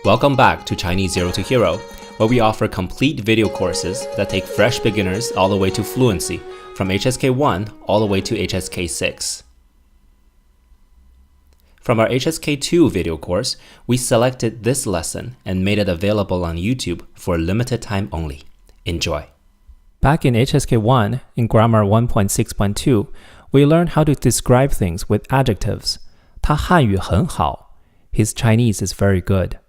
Welcome back to Chinese Zero to Hero, where we offer complete video courses that take fresh beginners all the way to fluency, from HSK 1 all the way to HSK 6. From our HSK 2 video course, we selected this lesson and made it available on YouTube for a limited time only. Enjoy! Back in HSK 1, in Grammar 1.6.2, we learned how to describe things with adjectives. 他汉语很好. His Chinese is very good.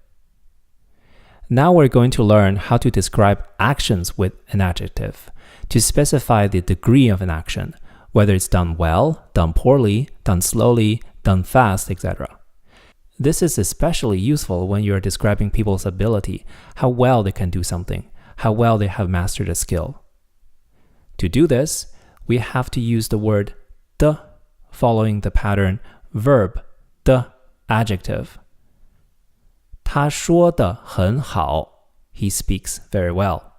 Now we're going to learn how to describe actions with an adjective, to specify the degree of an action, whether it's done well, done poorly, done slowly, done fast, etc. This is especially useful when you are describing people's ability, how well they can do something, how well they have mastered a skill. To do this, we have to use the word 的 following the pattern verb 的 adjective. 他说得很好. He speaks very well.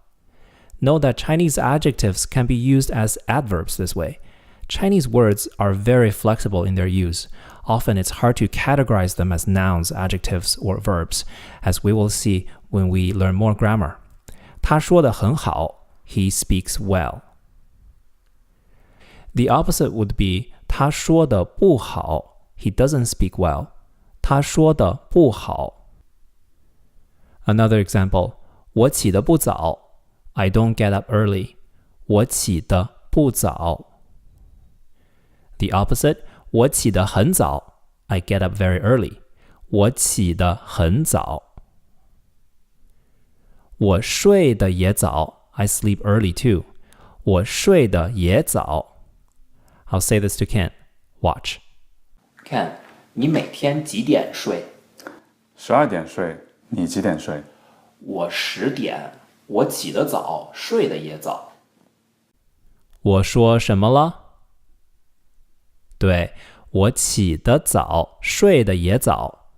Note that Chinese adjectives can be used as adverbs this way. Chinese words are very flexible in their use. Often it's hard to categorize them as nouns, adjectives, or verbs, as we will see when we learn more grammar. 他说得很好. He speaks well. The opposite would be 他说得不好. He doesn't speak well. 他说得不好. Another example, 我起得不早. I don't get up early. 我起得不早. The opposite, 我起得很早. I get up very early. 我起得很早. 我睡得也早. I sleep early too. 我睡得也早. I'll say this to Ken. Watch. Ken, 你每天几点睡？12点睡。你几点睡？我10点，我起得早，睡得也早。我说什么了？对，我起得早，睡得也早。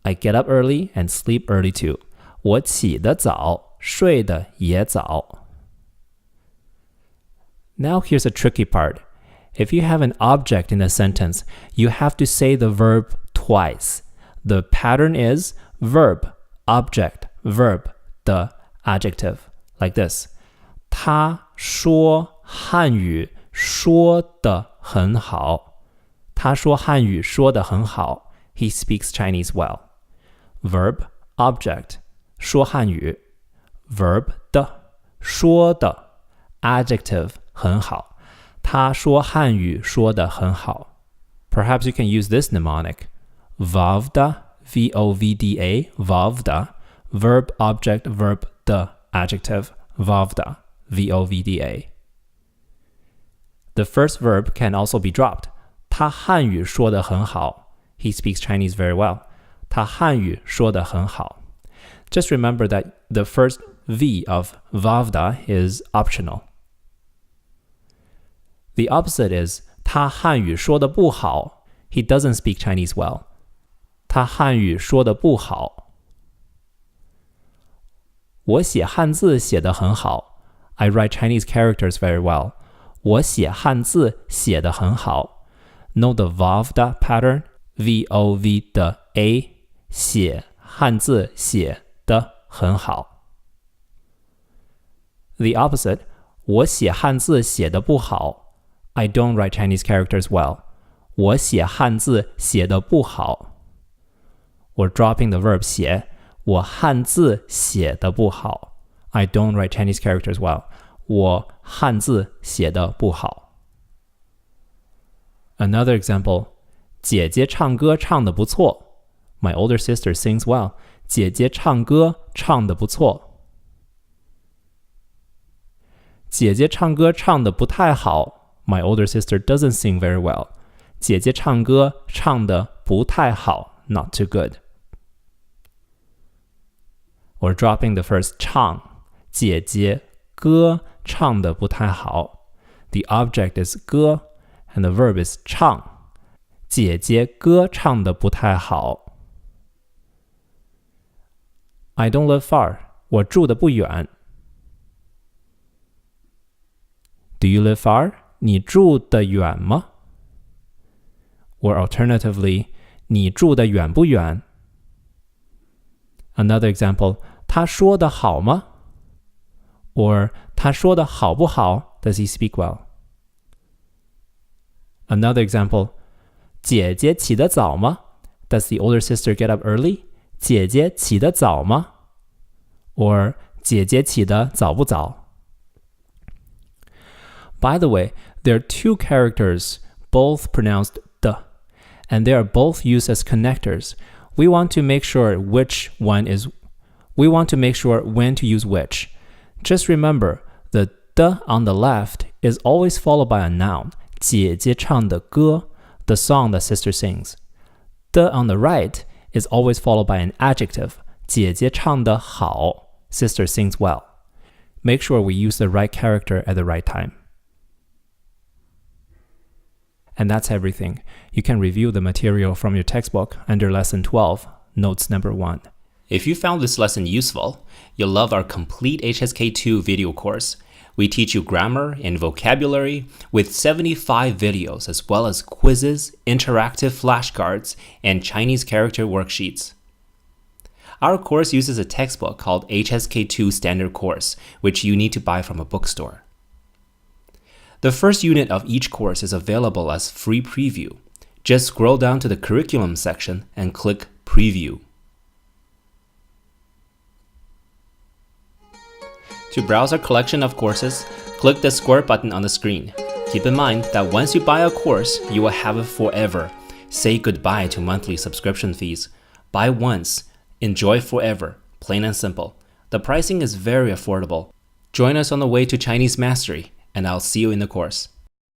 I get up early and sleep early too. 我起得早，睡得也早。Now here's a tricky part. If you have an object in a sentence, you have to say the verb twice. The pattern is verb-object-verb, the adjective, like this. 他说汉语说得很好. 他说汉语说得很好. He speaks Chinese well. Verb, object, 说汉语. Verb 的说的 adjective 很好. 他说汉语说得很好. Perhaps you can use this mnemonic. Vavda, V-O-V-D-A, Vavda, verb, object, verb, the adjective, Vavda, V-O-V-D-A. The first verb can also be dropped. 他汉语说得很好. He speaks Chinese very well. 他汉语说得很好. Just remember that the first V of Vavda is optional. The opposite is 他汉语说得不好. He doesn't speak Chinese well. 他汉语说得不好. 我写汉字写得很好. I write Chinese characters very well. 我写汉字写得很好. Note the Vavda pattern, V-O-V 的 A, 写汉字写得很好. The opposite, 我写汉字写得不好. I don't write Chinese characters well. 我写汉字写得不好. We're dropping the verb 写. 我汉字写得不好. I don't write Chinese characters well. 我汉字写得不好. Another example. 姐姐唱歌唱得不错. My older sister sings well. 姐姐唱歌唱得不错. 姐姐唱歌唱得不太好. My older sister doesn't sing very well. 姐姐唱歌唱得不太好. Not too good. We're dropping the first 唱. 姐姐歌唱得不太好. The object is 歌 and the verb is 唱. 姐姐歌唱得不太好. I don't live far. 我住得不远. Do you live far? 你住得远吗？ Or alternatively, 你住得远不远？ Another example, 他说的好吗? Or 他说的好不好? Does he speak well? Another example, 姐姐起得早吗? Does the older sister get up early? 姐姐起得早吗? Or 姐姐起得早不早? By the way, there are two characters, both pronounced "d", and they are both used as connectors. We want to make sure when to use which. Just remember, the "d" on the left is always followed by a noun, 姐姐唱的歌, the song that sister sings. "d" on the right is always followed by an adjective, 姐姐唱得好, sister sings well. Make sure we use the right character at the right time. And that's everything. You can review the material from your textbook under Lesson 12, Notes number 1. If you found this lesson useful, you'll love our complete HSK2 video course. We teach you grammar and vocabulary with 75 videos as well as quizzes, interactive flashcards, and Chinese character worksheets. Our course uses a textbook called HSK2 Standard Course, which you need to buy from a bookstore. The first unit of each course is available as free preview. Just scroll down to the curriculum section and click Preview. To browse our collection of courses, click the square button on the screen. Keep in mind that once you buy a course, you will have it forever. Say goodbye to monthly subscription fees. Buy once, enjoy forever, plain and simple. The pricing is very affordable. Join us on the way to Chinese mastery, and I'll see you in the course.